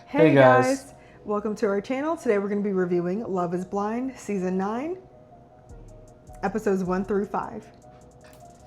Hey guys, welcome to our channel. Today we're going to be reviewing Love is Blind Season 9, Episodes 1 through 5.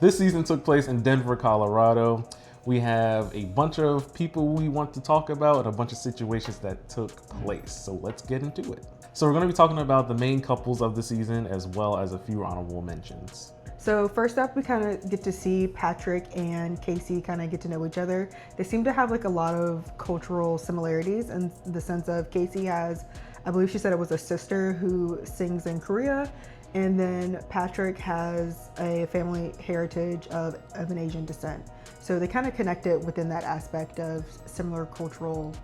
This season took place in Denver, Colorado. We have a bunch of people we want to talk about and a bunch of situations that took place. So let's get into it. So we're going to be talking about the main couples of the season as well as a few honorable mentions. So first up, we kind of get to see Patrick and Casey kind of get to know each other. They seem to have like a lot of cultural similarities in the sense of Casey has, I believe she said it was a sister who sings in Korea. And then Patrick has a family heritage of an Asian descent. So they kind of connect it within that aspect of similar cultural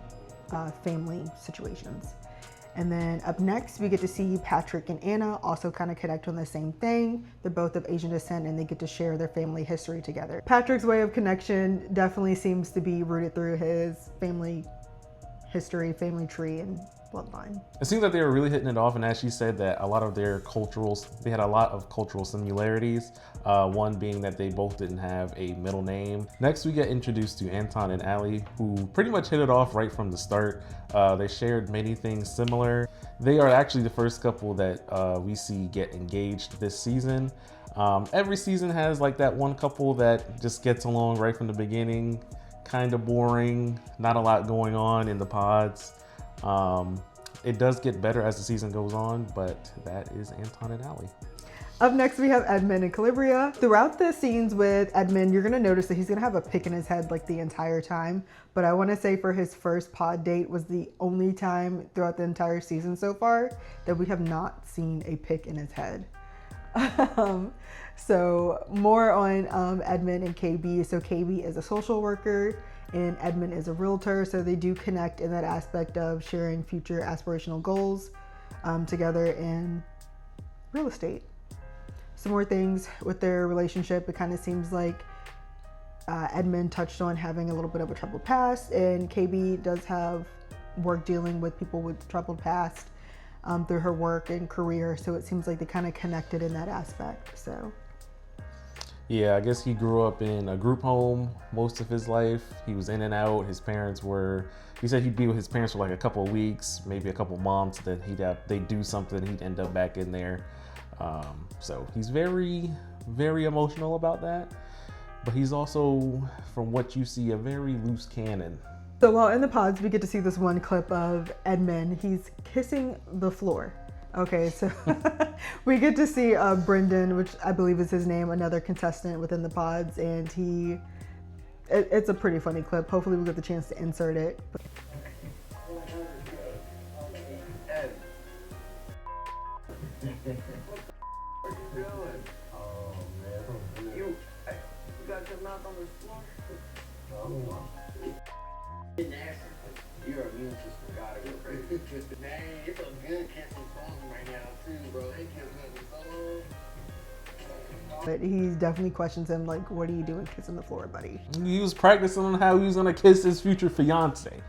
family situations. And then up next, we get to see Patrick and Anna also kind of connect on the same thing. They're both of Asian descent and they get to share their family history together. Patrick's way of connection definitely seems to be rooted through his family history, family tree, and bloodline. It seems like they were really hitting it off, and as she said that a lot of their they had a lot of cultural similarities, one being that they both didn't have a middle name. Next we get introduced to Anton and Allie, who pretty much hit it off right from the start. They shared many things similar. They are actually the first couple that we see get engaged this season. Every season has like that one couple that just gets along right from the beginning, kind of boring, not a lot going on in the pods. It does get better as the season goes on, but that is Anton and Allie. Up next, we have Edmund and Calibria. Throughout the scenes with Edmund, you're gonna notice that he's gonna have a pick in his head like the entire time. But I wanna say for his first pod date was the only time throughout the entire season so far that we have not seen a pick in his head. So more on Edmund and KB. So KB is a social worker and Edmund is a realtor. So they do connect in that aspect of sharing future aspirational goals together in real estate. Some more things with their relationship. It kind of seems like Edmund touched on having a little bit of a troubled past, and KB does have work dealing with people with troubled past through her work and career. So it seems like they kind of connected in that aspect. So yeah, I guess he grew up in a group home most of his life. He was in and out. His parents were, he said he'd be with his parents for like a couple of weeks, maybe a couple of months, then they'd do something, he'd end up back in there. So he's very, very emotional about that. But he's also, from what you see, a very loose cannon. So while in the pods, we get to see this one clip of Edmund. He's kissing the floor. Okay, so we get to see Brendan, which I believe is his name, another contestant within the pods, and it's a pretty funny clip. Hopefully we'll get the chance to insert it. Your immune system gotta go crazy. Man, it's a good kissing song right now too, bro. They kissing so. But he definitely questions him, like, what are you doing kissing the floor, buddy? He was practicing on how he was gonna kiss his future fiance.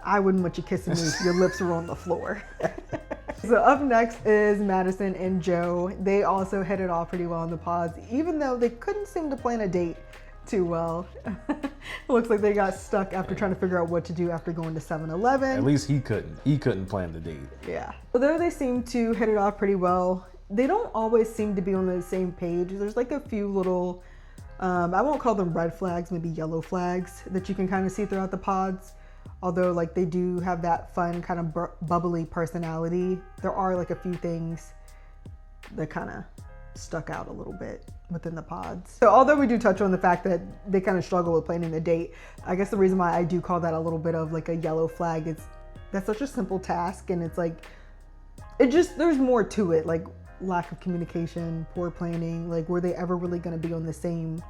I wouldn't want you kissing me if your lips were on the floor. So up next is Madison and Joe. They also hit it off pretty well in the pods, even though they couldn't seem to plan a date too well. It looks like they got stuck after trying to figure out what to do after going to 7-Eleven. At least he couldn't plan the date. Yeah. Although they seem to hit it off pretty well, they don't always seem to be on the same page. There's like a few little, I won't call them red flags, maybe yellow flags that you can kind of see throughout the pods. Although like they do have that fun kind of bubbly personality, there are like a few things that kind of stuck out a little bit within the pods. So although we do touch on the fact that they kind of struggle with planning the date, I guess the reason why I do call that a little bit of like a yellow flag is that's such a simple task, and it's like, there's more to it, like lack of communication, poor planning, like were they ever really going to be on the same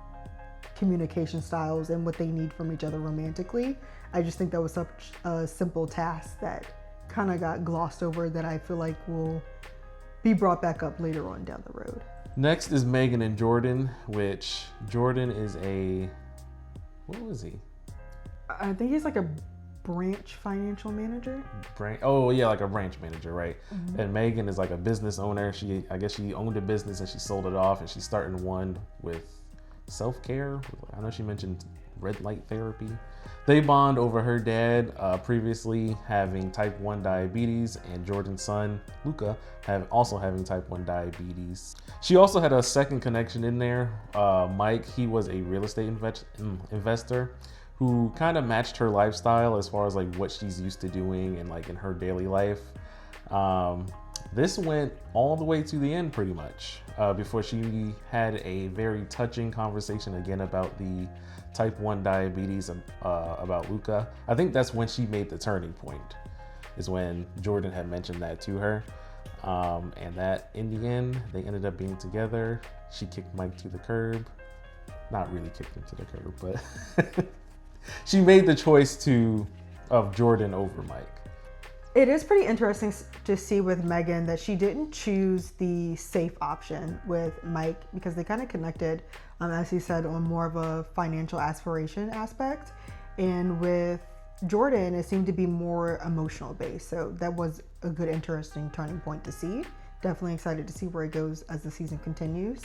communication styles and what they need from each other romantically? I just think that was such a simple task that kind of got glossed over that I feel like will be brought back up later on down the road. Next is Megan and Jordan, which Jordan is what was he? I think he's like a branch financial manager. Oh yeah, like a branch manager, right? Mm-hmm. And Megan is like a business owner. I guess she owned a business and she sold it off, and she's starting one with self-care. I know she mentioned red light therapy. They bond over her dad previously having type 1 diabetes, and Jordan's son, Luca, also having type 1 diabetes. She also had a second connection in there. Mike, he was a real estate investor who kind of matched her lifestyle as far as like what she's used to doing and like in her daily life. This went all the way to the end pretty much before she had a very touching conversation again about the type 1 diabetes about Luca. I think that's when she made the turning point, is when Jordan had mentioned that to her. And that in the end, they ended up being together. She kicked Mike to the curb. Not really kicked him to the curb, but she made the choice of Jordan over Mike. It is pretty interesting to see with Megan that she didn't choose the safe option with Mike because they kind of connected, as he said, on more of a financial aspiration aspect. And with Jordan, it seemed to be more emotional based. So that was a good, interesting turning point to see. Definitely excited to see where it goes as the season continues.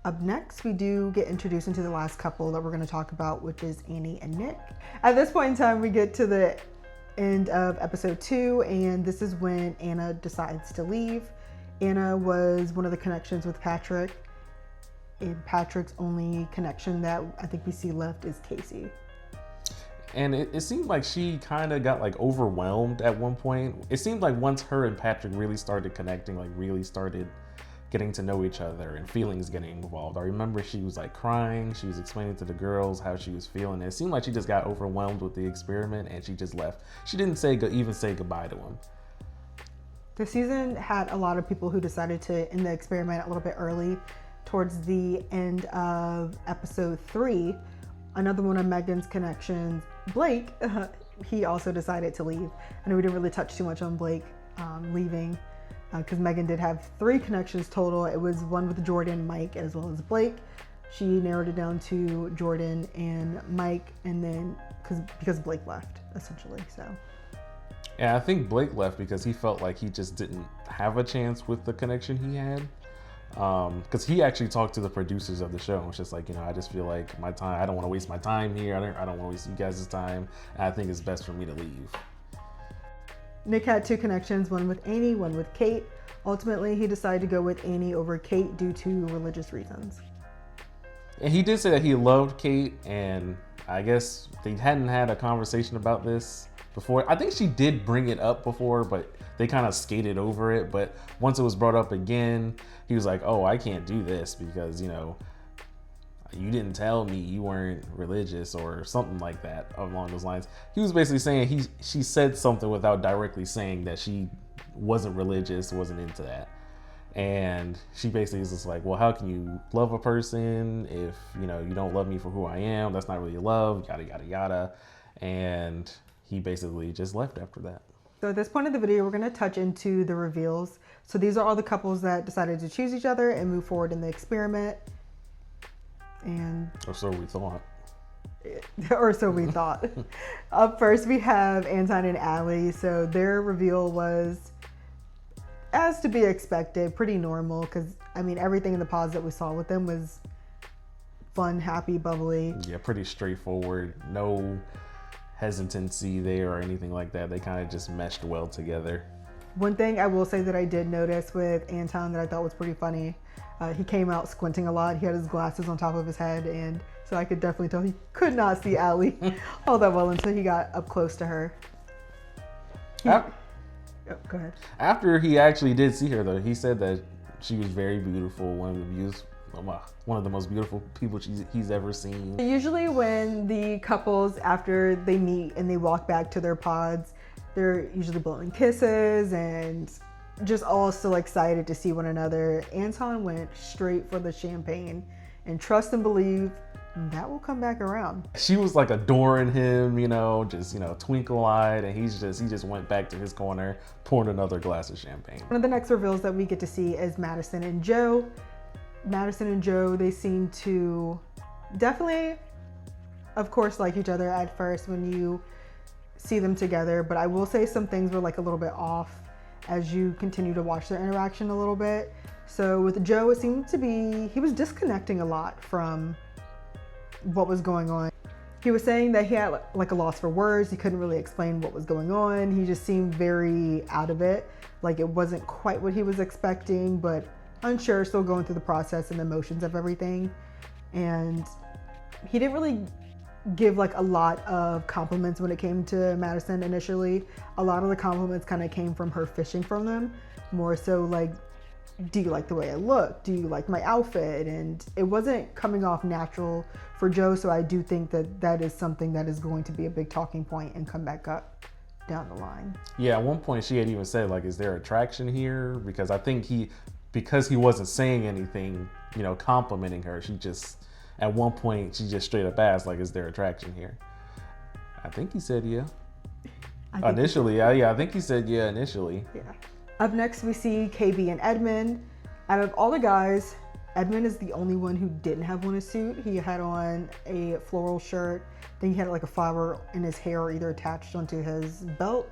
Up next, we do get introduced into the last couple that we're going to talk about, which is Annie and Nick. At this point in time, we get to the end of episode 2, and this is when Anna decides to leave. Anna was one of the connections with Patrick, and Patrick's only connection that I think we see left is Casey. And it seemed like she kind of got like overwhelmed at one point. It seemed like once her and Patrick really started connecting, like really started getting to know each other and feelings getting involved. I remember she was like crying. She was explaining to the girls how she was feeling. It seemed like she just got overwhelmed with the experiment and she just left. She didn't even say goodbye to him. The season had a lot of people who decided to end the experiment a little bit early. Towards the end of episode 3, another one of Megan's connections, Blake, he also decided to leave. I know we didn't really touch too much on Blake leaving, because Megan did have 3 connections total. It was one with Jordan, Mike, as well as Blake. She narrowed it down to Jordan and Mike, and then because Blake left, essentially. So yeah, I think Blake left because he felt like he just didn't have a chance with the connection he had. Because he actually talked to the producers of the show. It was just like, I just feel like I don't want to waste my time here. I don't want to waste you guys' time. And I think it's best for me to leave. Nick had 2 connections, one with Annie, one with Kate. Ultimately, he decided to go with Annie over Kate due to religious reasons. And he did say that he loved Kate, and I guess they hadn't had a conversation about this before. I think she did bring it up before, but they kind of skated over it. But once it was brought up again, he was like, oh, I can't do this because, you didn't tell me you weren't religious or something like that along those lines. He was basically saying she said something without directly saying that she wasn't religious, wasn't into that. And she basically is just like, well, how can you love a person if, you don't love me for who I am? That's not really love, yada, yada, yada. And he basically just left after that. So at this point in the video, we're going to touch into the reveals. So these are all the couples that decided to choose each other and move forward in the experiment. And or so we thought. Or so we thought. Up first, we have Anton and Allie. So their reveal was, as to be expected, pretty normal. Because, everything in the pods that we saw with them was fun, happy, bubbly. Yeah, pretty straightforward. No hesitancy there or anything like that. They kind of just meshed well together. One thing I will say that I did notice with Anton that I thought was pretty funny, he came out squinting a lot. He had his glasses on top of his head, and so I could definitely tell he could not see Allie all that well until he got up close to her. Go ahead. After he actually did see her, though, he said that she was very beautiful, one of the most beautiful people he's ever seen. Usually when the couples, after they meet and they walk back to their pods, they're usually blowing kisses and just all still excited to see one another. Anton went straight for the champagne, and trust and believe that will come back around. She was like adoring him, just twinkle-eyed, and he just went back to his corner, poured another glass of champagne. One of the next reveals that we get to see is Madison and Joe. Madison and Joe, they seem to definitely, of course, like each other at first when you see them together, but I will say some things were like a little bit off as you continue to watch their interaction a little bit. So with Joe, it seemed to be, he was disconnecting a lot from what was going on. He was saying that he had like a loss for words. He couldn't really explain what was going on. He just seemed very out of it. Like it wasn't quite what he was expecting, but unsure, still going through the process and the emotions of everything. And he didn't really give like a lot of compliments when it came to Madison initially. A lot of the compliments kind of came from her fishing from them, more so like, do you like the way I look? Do you like my outfit? And it wasn't coming off natural for Joe, so I do think that that is something that is going to be a big talking point and come back up down the line. Yeah, at one point she had even said like, is there attraction here? Because I think because he wasn't saying anything, complimenting her, she just, at one point she just straight up asked like, is there attraction here? I think he said yeah. Initially, I think he said yeah initially. Yeah. Up next, we see KB and Edmund. Out of all the guys, Edmund is the only one who didn't have on a suit. He had on a floral shirt. Then he had like a flower in his hair, either attached onto his belt.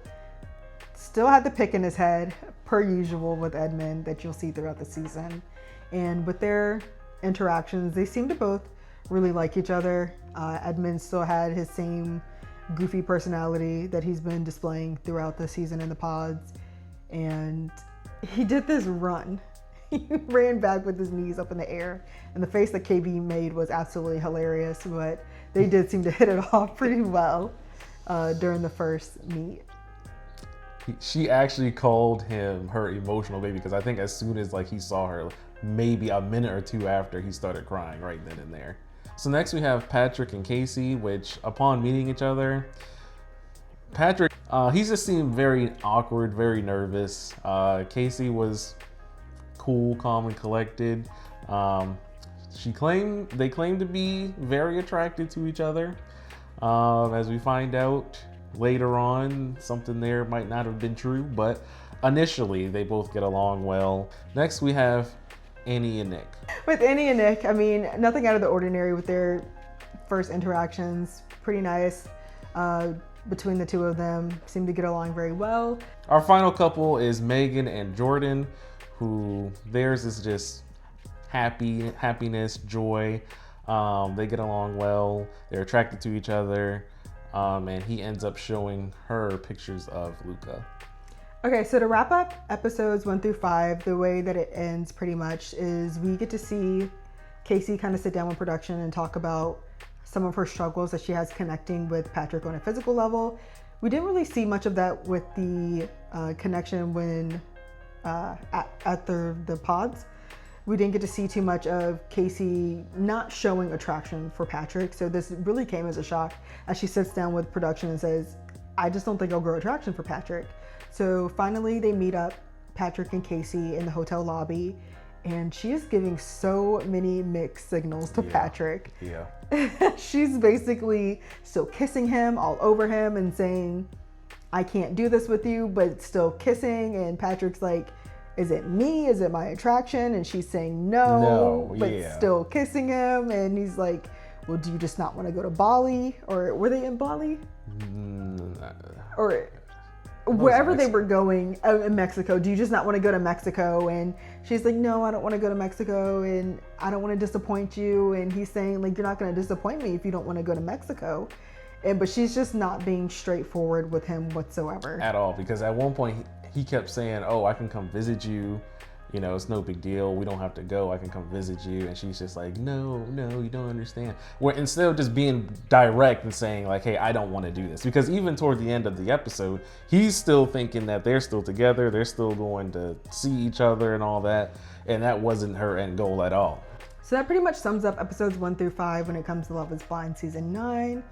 Still had the pick in his head, per usual with Edmund that you'll see throughout the season. And with their interactions, they seem to both really like each other. Edmund still had his same goofy personality that he's been displaying throughout the season in the pods. And he did this run. He ran back with his knees up in the air, and the face that KB made was absolutely hilarious, but they did seem to hit it off pretty well during the first meet. She actually called him her emotional baby, because I think as soon as like he saw her, maybe a minute or two after, he started crying right then and there. So next we have Patrick and Casey, which upon meeting each other, Patrick, he just seemed very awkward, very nervous. Casey was cool, calm, and collected. They claimed to be very attracted to each other. As we find out later on, something there might not have been true, but initially they both get along well. Next we have Annie and Nick. With Annie and Nick, I mean, nothing out of the ordinary with their first interactions. Pretty nice. Between the two of them, seem to get along very well. Our final couple is Megan and Jordan, who theirs is just happiness, joy. They get along well. They're attracted to each other, and he ends up showing her pictures of Luca. Okay, so to wrap up episodes 1 through 5, the way that it ends pretty much is we get to see Casey kind of sit down with production and talk about some of her struggles that she has connecting with Patrick on a physical level. We didn't really see much of that with the connection when at the pods. We didn't get to see too much of Casey not showing attraction for Patrick. So this really came as a shock as she sits down with production and says, I just don't think I'll grow attraction for Patrick. So finally they meet up, Patrick and Casey, in the hotel lobby. And she is giving so many mixed signals to Patrick. Yeah. She's basically still kissing him all over him and saying, I can't do this with you, but still kissing. And Patrick's like, is it me? Is it my attraction? And she's saying no, but still kissing him. And he's like, well, do you just not want to go to Bali? Or were they in Bali? Or wherever they were going in Mexico, do you just not want to go to Mexico? And she's like, no, I don't want to go to Mexico, and I don't want to disappoint you. And he's saying, like, you're not going to disappoint me if you don't want to go to Mexico. But she's just not being straightforward with him whatsoever. At all, because at one point he kept saying, oh, I can come visit you. It's no big deal. We don't have to go. I can come visit you. And she's just like, no, you don't understand. Where instead of just being direct and saying like, hey, I don't want to do this. Because even toward the end of the episode, he's still thinking that they're still together. They're still going to see each other and all that. And that wasn't her end goal at all. So that pretty much sums up episodes 1 through 5 when it comes to Love is Blind season 9.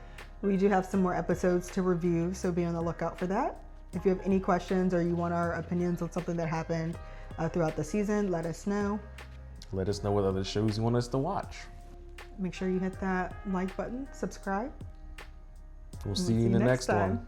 We do have some more episodes to review, so be on the lookout for that. If you have any questions or you want our opinions on something that happened throughout the season, let us know. Let us know what other shows you want us to watch. Make sure you hit that like button, subscribe. We'll see you in the next one.